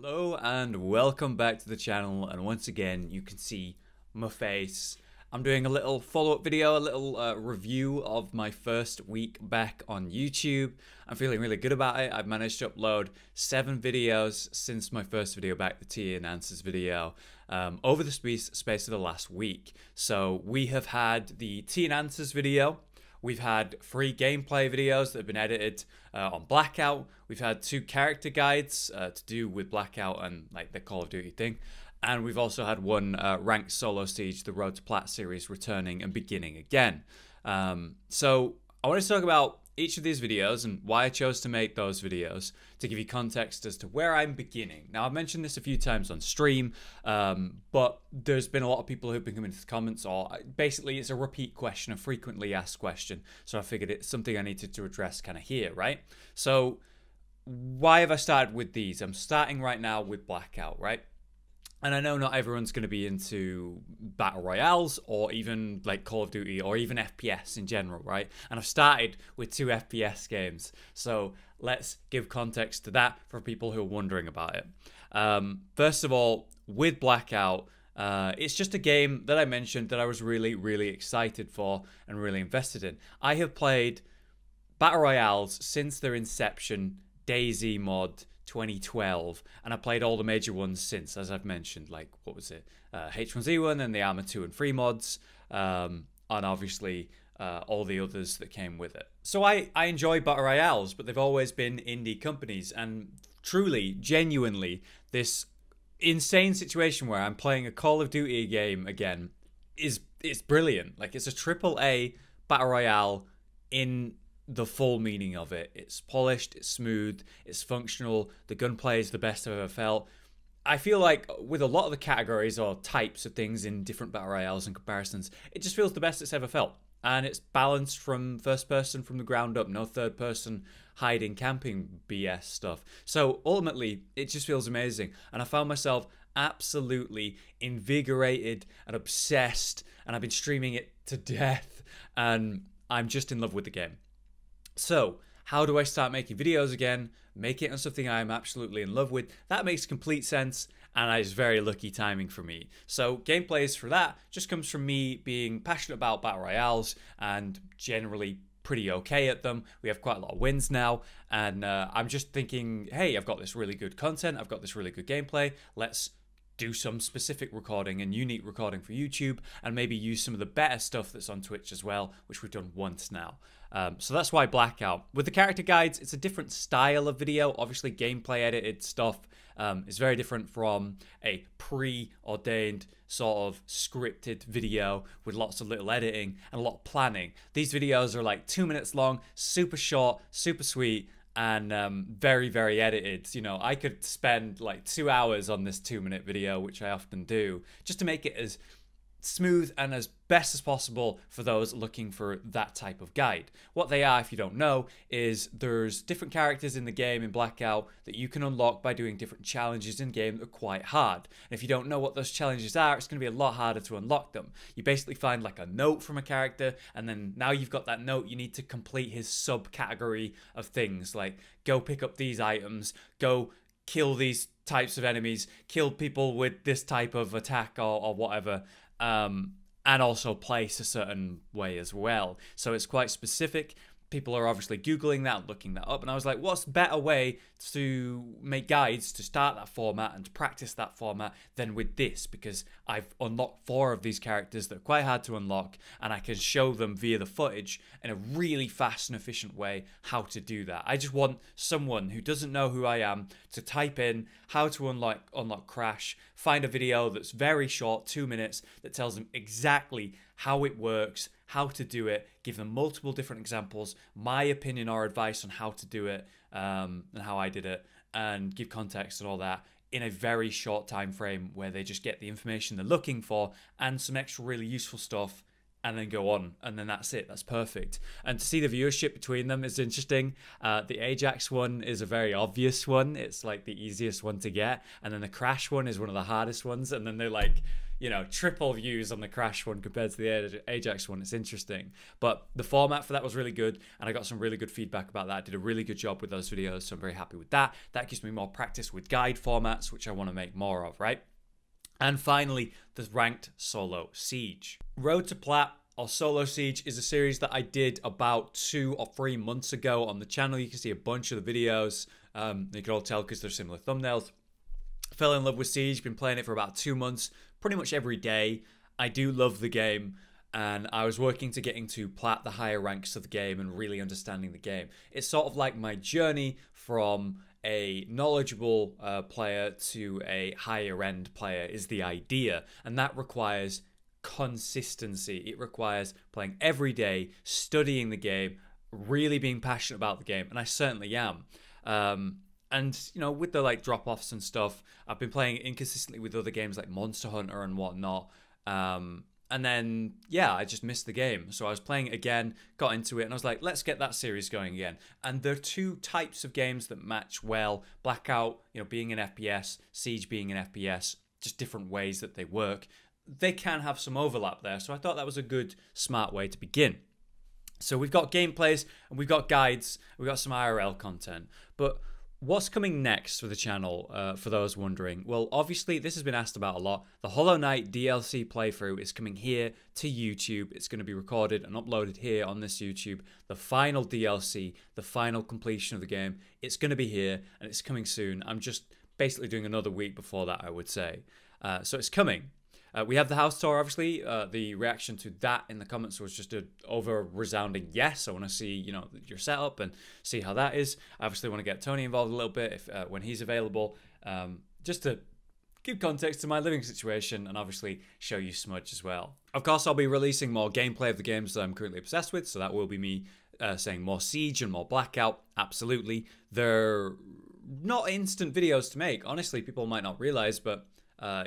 Hello and welcome back to the channel, and once again you can see my face. I'm doing a little follow-up video, a little review of my first week back on YouTube. I'm feeling really good about it. I've managed to upload 7 videos since my first video back, the tea and answers video, over the space of the last week. So we have had the tea and answers video. We've had 3 gameplay videos that have been edited on Blackout. We've had 2 character guides to do with Blackout and like the Call of Duty thing. And we've also had 1 ranked solo siege, the Road to Plat series, returning and beginning again. So I want to talk about each of these videos and why I chose to make those videos, to give you context as to where I'm beginning. Now, I've mentioned this a few times on stream, but there's been a lot of people who've been coming to the comments, or basically it's a repeat question, a frequently asked question. So I figured it's something I needed to address kind of here, right? So why have I started with these? I'm starting right now with Blackout, right? And I know not everyone's going to be into battle royales or even like Call of Duty or even FPS in general, right? And I've started with 2 FPS games. So let's give context to that for people who are wondering about it. First of all, with Blackout, it's just a game that I mentioned that I was really, really excited for and really invested in. I have played battle royales since their inception, DayZ mod, 2012, and I played all the major ones since, as I've mentioned, like what was it, H1Z1 and the Arma 2 and 3 mods, and obviously all the others that came with it. So I enjoy battle royales, but they've always been indie companies, and truly, genuinely, this insane situation where I'm playing a Call of Duty game again it's brilliant. Like, it's a AAA battle royale in the full meaning of it. It's polished, it's smooth, it's functional, the gunplay is the best I've ever felt. I feel like with a lot of the categories or types of things in different battle royales and comparisons, it just feels the best it's ever felt. And it's balanced from first person from the ground up, no third person hiding, camping BS stuff. So ultimately, it just feels amazing. And I found myself absolutely invigorated and obsessed, and I've been streaming it to death, and I'm just in love with the game. So, how do I start making videos again, make it on something I'm absolutely in love with? That makes complete sense, and it's very lucky timing for me. So, gameplays for that just comes from me being passionate about battle royales and generally pretty okay at them. We have quite a lot of wins now, and I'm just thinking, hey, I've got this really good content, I've got this really good gameplay, let's do some specific recording and unique recording for YouTube, and maybe use some of the better stuff that's on Twitch as well, which we've done once now. So that's why Blackout. With the character guides, it's a different style of video. Obviously, gameplay edited stuff is very different from a preordained sort of scripted video with lots of little editing and a lot of planning. These videos are like 2 minutes long, super short, super sweet, and very, very edited. You know, I could spend like 2 hours on this 2-minute video, which I often do, just to make it as smooth and as best as possible for those looking for that type of guide. What they are, if you don't know, is there's different characters in the game in Blackout that you can unlock by doing different challenges in game that are quite hard. And if you don't know what those challenges are, it's going to be a lot harder to unlock them. You basically find like a note from a character, and then now you've got that note, you need to complete his subcategory of things, like go pick up these items, go kill these types of enemies, kill people with this type of attack or whatever. And also place a certain way as well. So it's quite specific. People are obviously Googling that, looking that up. And I was like, what's a better way to make guides to start that format and to practice that format than with this? Because I've unlocked 4 of these characters that are quite hard to unlock, and I can show them via the footage in a really fast and efficient way how to do that. I just want someone who doesn't know who I am to type in how to unlock Crash, find a video that's very short, 2 minutes, that tells them exactly how it works, how to do it, give them multiple different examples, my opinion or advice on how to do it, and how I did it, and give context and all that in a very short time frame where they just get the information they're looking for and some extra really useful stuff, and then go on, and then that's it. That's perfect. And to see the viewership between them is interesting. The Ajax one is a very obvious one. It's like the easiest one to get, and then the Crash one is one of the hardest ones, and then they're like, you know, triple views on the Crash one compared to the Ajax one. It's interesting. But the format for that was really good, and I got some really good feedback about that. I did a really good job with those videos, so I'm very happy with that. That gives me more practice with guide formats, which I want to make more of, right? And finally, the ranked solo siege. Road to Plat or Solo Siege is a series that I did about 2 or 3 months ago on the channel. You can see a bunch of the videos. You can all tell because they're similar thumbnails. Fell in love with Siege, been playing it for about 2 months, pretty much every day. I do love the game, and I was working to getting to Plat, the higher ranks of the game, and really understanding the game. It's sort of like my journey from a knowledgeable player to a higher end player is the idea, and that requires consistency. It requires playing every day, studying the game, really being passionate about the game, and I certainly am. And you know, with the like drop-offs and stuff, I've been playing inconsistently with other games like Monster Hunter and whatnot. And then yeah, I just missed the game. So I was playing it again, got into it, and I was like, let's get that series going again. And there are 2 types of games that match well. Blackout, you know, being an FPS, Siege being an FPS, just different ways that they work. They can have some overlap there, so I thought that was a good, smart way to begin. So we've got gameplays, and we've got guides, we've got some IRL content. But what's coming next for the channel, for those wondering? Well, obviously, this has been asked about a lot. The Hollow Knight DLC playthrough is coming here to YouTube. It's going to be recorded and uploaded here on this YouTube. The final DLC, the final completion of the game, it's going to be here, and it's coming soon. I'm just basically doing another week before that, I would say. So it's coming. We have the house tour, obviously. The reaction to that in the comments was just an over resounding yes. I want to see, you know, your setup and see how that is. I obviously want to get Tony involved a little bit if when he's available, just to give context to my living situation and obviously show you Smudge as well. Of course, I'll be releasing more gameplay of the games that I'm currently obsessed with, so that will be me saying more Siege and more Blackout. Absolutely. They're not instant videos to make. Honestly, people might not realize, but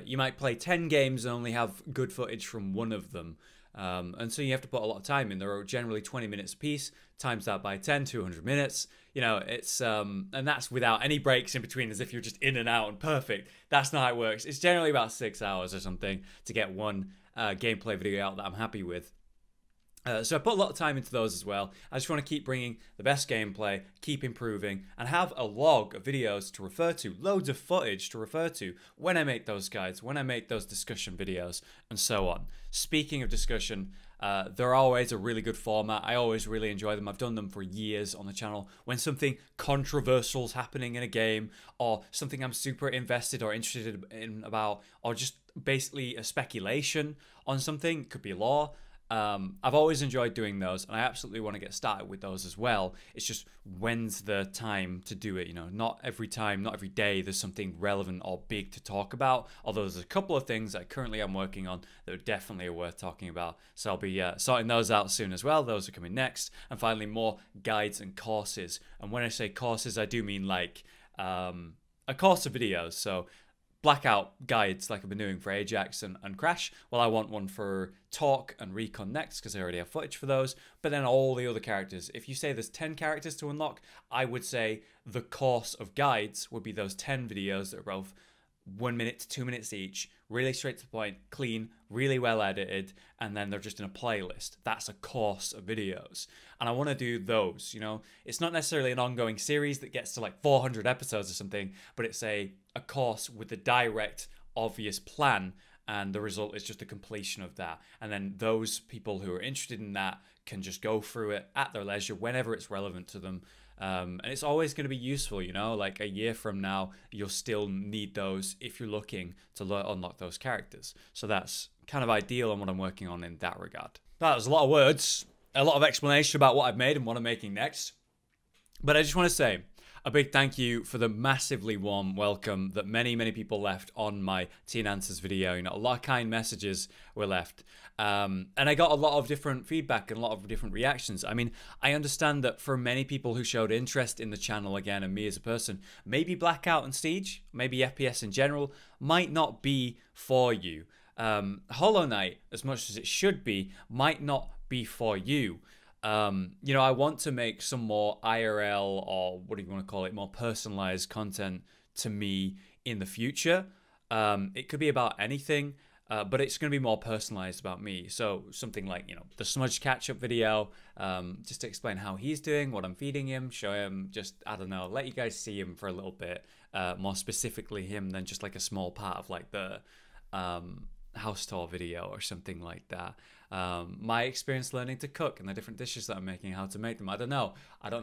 you might play 10 games and only have good footage from one of them. And so you have to put a lot of time in. There are generally 20 minutes a piece, times that by 10, 200 minutes. You know, it's, and that's without any breaks in between, as if you're just in and out and perfect. That's not how it works. It's generally about 6 hours or something to get one gameplay video out that I'm happy with. So I put a lot of time into those as well. I just want to keep bringing the best gameplay, keep improving, and have a log of videos to refer to, loads of footage to refer to when I make those guides, when I make those discussion videos, and so on. Speaking of discussion, they're always a really good format. I always really enjoy them. I've done them for years on the channel. When something controversial is happening in a game, or something I'm super invested or interested in about, or just basically a speculation on something, could be lore. I've always enjoyed doing those, and I absolutely want to get started with those as well. It's just, when's the time to do it? You know, not every time, not every day there's something relevant or big to talk about, although there's a couple of things that currently I'm working on that are definitely worth talking about. So I'll be sorting those out soon as well. Those are coming next. And finally, more guides and courses. And when I say courses, I do mean like a course of videos. So Blackout guides like I've been doing for Ajax and Crash. Well, I want one for Talk and Recon next because I already have footage for those. But then all the other characters. If you say there's 10 characters to unlock, I would say the course of guides would be those 10 videos that are both 1 minute to 2 minutes each, really straight to the point, clean, really well edited, and then they're just in a playlist. That's a course of videos. And I want to do those, you know. It's not necessarily an ongoing series that gets to like 400 episodes or something, but it's a course with a direct, obvious plan, and the result is just the completion of that. And then those people who are interested in that can just go through it at their leisure whenever it's relevant to them. And it's always going to be useful, you know, like a year from now, you'll still need those if you're looking to unlock those characters. So that's kind of ideal on what I'm working on in that regard. That was a lot of words, a lot of explanation about what I've made and what I'm making next. But I just want to say a big thank you for the massively warm welcome that many, many people left on my Teen Answers video. You know, a lot of kind messages were left. And I got a lot of different feedback and a lot of different reactions. I mean, I understand that for many people who showed interest in the channel again and me as a person, maybe Blackout and Siege, maybe FPS in general, might not be for you. Hollow Knight, as much as it should be, might not be for you. You know, I want to make some more IRL, or what do you want to call it, more personalized content to me in the future. It could be about anything. but it's going to be more personalized about me. So something like, you know, the Smudge catch-up video, just to explain how he's doing, what I'm feeding him, show him, just, I don't know, let you guys see him for a little bit, more specifically him than just like a small part of like the house tour video or something like that. My experience learning to cook and the different dishes that I'm making, how to make them. I don't know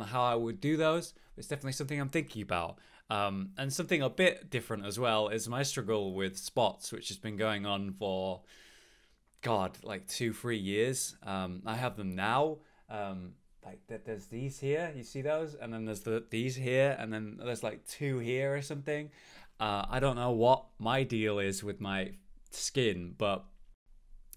how I would do those, but it's definitely something I'm thinking about. And something a bit different as well is my struggle with spots, which has been going on for, God, like 2-3 years. I have them now. Like there's these here, you see those? And then there's these here, and then there's like 2 here or something. I don't know what my deal is with my skin, but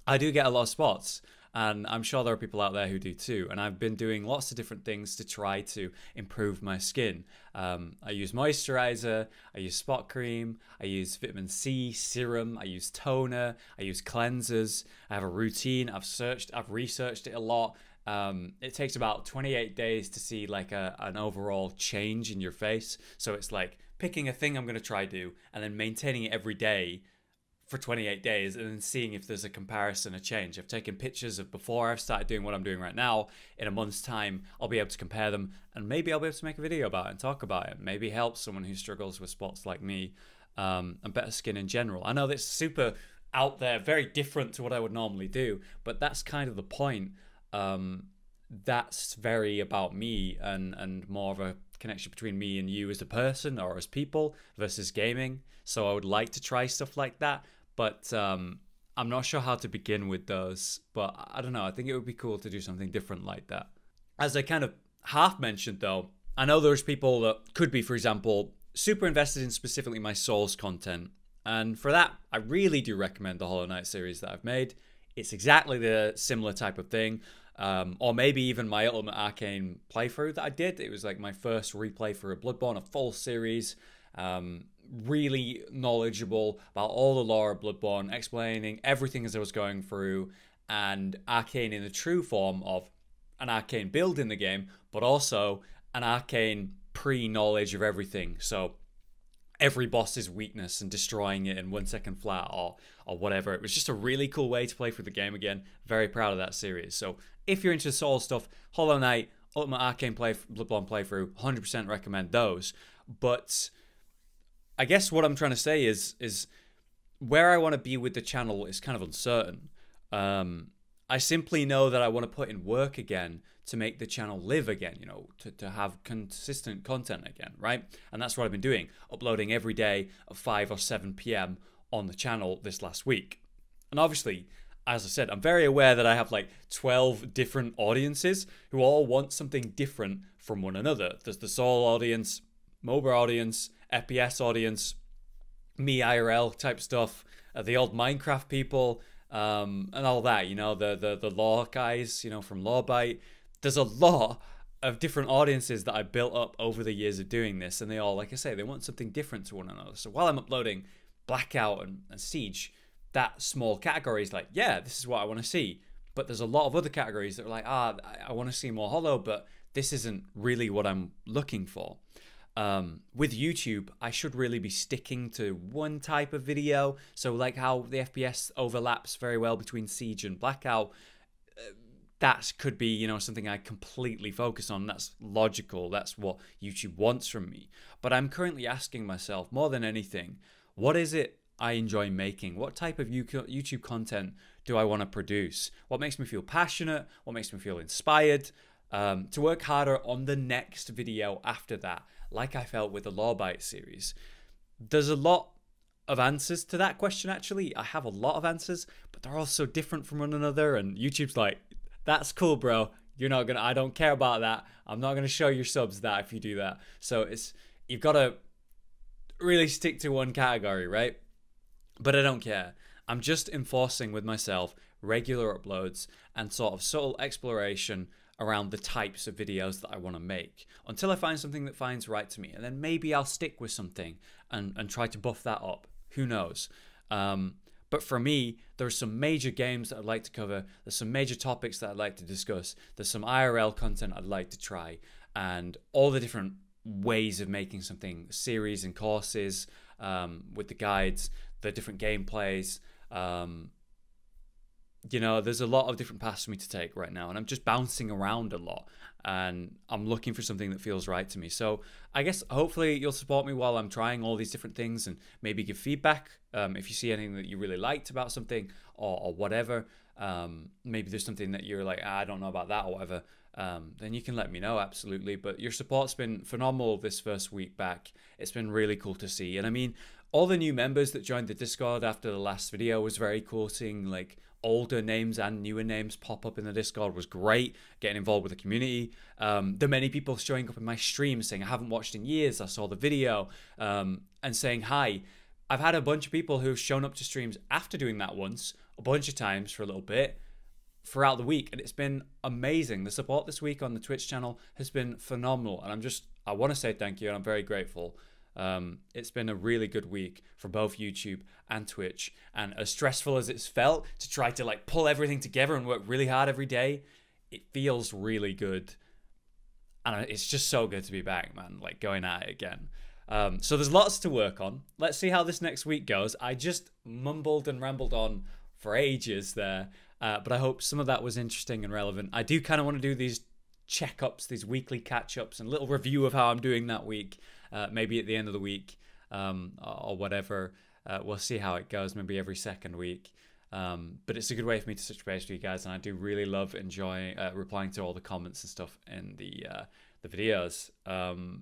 I do get a lot of spots, and I'm sure there are people out there who do too. And I've been doing lots of different things to try to improve my skin. I use moisturizer, I use spot cream, I use vitamin C serum, I use toner, I use cleansers. I have a routine. I've researched it a lot. It takes about 28 days to see like an overall change in your face. So it's like picking a thing I'm going to try do and then maintaining it every day for 28 days and then seeing if there's a comparison, a change. I've taken pictures of before I've started doing what I'm doing right now. In a month's time, I'll be able to compare them, and maybe I'll be able to make a video about it and talk about it. Maybe help someone who struggles with spots like me, and better skin in general. I know that's super out there, very different to what I would normally do, but that's kind of the point. That's very about me and more of a connection between me and you as a person or as people versus gaming. So I would like to try stuff like that, but I'm not sure how to begin with those. But I don't know, I think it would be cool to do something different like that. As I kind of half mentioned though, I know there's people that could be, for example, super invested in specifically my Souls content. And for that, I really do recommend the Hollow Knight series that I've made. It's exactly the similar type of thing. Or maybe even my Ultimate Arcane playthrough that I did. It was like my first replay for a Bloodborne, a full series. Really knowledgeable about all the lore of Bloodborne, explaining everything as I was going through, and Arcane in the true form of an Arcane build in the game, but also an Arcane pre-knowledge of everything. So every boss's weakness and destroying it in 1 second flat or whatever. It was just a really cool way to play through the game again. Very proud of that series. So if you're into Soul stuff, Hollow Knight, Ultimate Arcane Bloodborne playthrough, 100% recommend those. But I guess what I'm trying to say is where I want to be with the channel is kind of uncertain. I simply know that I want to put in work again to make the channel live again, you know, to have consistent content again, right? And that's what I've been doing, uploading every day at 5 or 7 p.m. on the channel this last week. And obviously, as I said, I'm very aware that I have like 12 different audiences who all want something different from one another. There's the Soul audience, MOBA audience, FPS audience, me IRL type stuff, the old Minecraft people, and all that, you know, the lore guys, you know, from Lorebite. There's a lot of different audiences that I built up over the years of doing this, and they all, like I say, they want something different to one another. So while I'm uploading Blackout and Siege, that small category is like, yeah, this is what I want to see. But there's a lot of other categories that are like, I want to see more Hollow, but this isn't really what I'm looking for. With YouTube, I should really be sticking to one type of video. So like how the FPS overlaps very well between Siege and Blackout, that could be, you know, something I completely focus on. That's logical. That's what YouTube wants from me. But I'm currently asking myself, more than anything, what is it I enjoy making? What type of YouTube content do I want to produce? What makes me feel passionate? What makes me feel inspired? To work harder on the next video after that, like I felt with the Lorebite series. There's a lot of answers to that question, actually. I have a lot of answers, but they're all so different from one another, and YouTube's like, that's cool, bro. You're not gonna, I don't care about that. I'm not gonna show your subs that if you do that. So you've got to really stick to one category, right? But I don't care. I'm just enforcing with myself regular uploads and sort of subtle exploration around the types of videos that I want to make until I find something that finds right to me. And then maybe I'll stick with something and try to buff that up. Who knows? But for me, there's some major games that I'd like to cover. There's some major topics that I'd like to discuss. There's some IRL content I'd like to try. And all the different ways of making something, series and courses, with the guides, the different gameplays, You know, there's a lot of different paths for me to take right now, and I'm just bouncing around a lot, and I'm looking for something that feels right to me. So I guess hopefully you'll support me while I'm trying all these different things, and maybe give feedback if you see anything that you really liked about something, or whatever. Maybe there's something that you're like, I don't know about that, or whatever. Then you can let me know, absolutely. But your support's been phenomenal this first week back. It's been really cool to see. And I mean, all the new members that joined the Discord after the last video was very cool. Seeing like older names and newer names pop up in the Discord was great. Getting involved with the community. The many people showing up in my streams saying, I haven't watched in years, I saw the video, and saying hi. I've had a bunch of people who've shown up to streams after doing that once, a bunch of times for a little bit, throughout the week, and it's been amazing. The support this week on the Twitch channel has been phenomenal, and I want to say thank you, and I'm very grateful. It's been a really good week for both YouTube and Twitch, and as stressful as it's felt to try to like pull everything together and work really hard every day, it feels really good, and it's just so good to be back, man, like going at it again. So there's lots to work on. Let's see how this next week goes. I just mumbled and rambled on for ages there, but I hope some of that was interesting and relevant. I do kind of want to do these checkups, these weekly catch-ups, and a little review of how I'm doing that week, maybe at the end of the week, or whatever. We'll see how it goes, maybe every second week. But it's a good way for me to touch base with you guys, and I do really love enjoying replying to all the comments and stuff in the videos.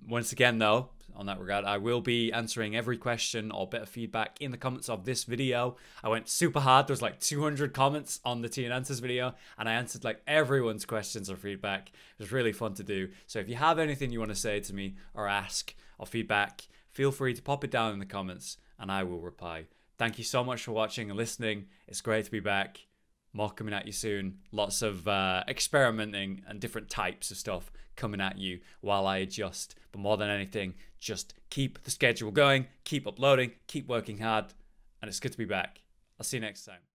Once again, though, on that regard, I will be answering every question or bit of feedback in the comments of this video. I went super hard. There was like 200 comments on the Tea and Answers video, and I answered like everyone's questions or feedback. It was really fun to do. So if you have anything you want to say to me or ask or feedback, feel free to pop it down in the comments and I will reply. Thank you so much for watching and listening. It's great to be back. More coming at you soon. Lots of experimenting and different types of stuff coming at you while I adjust. But more than anything, just keep the schedule going, keep uploading, keep working hard, and it's good to be back. I'll see you next time.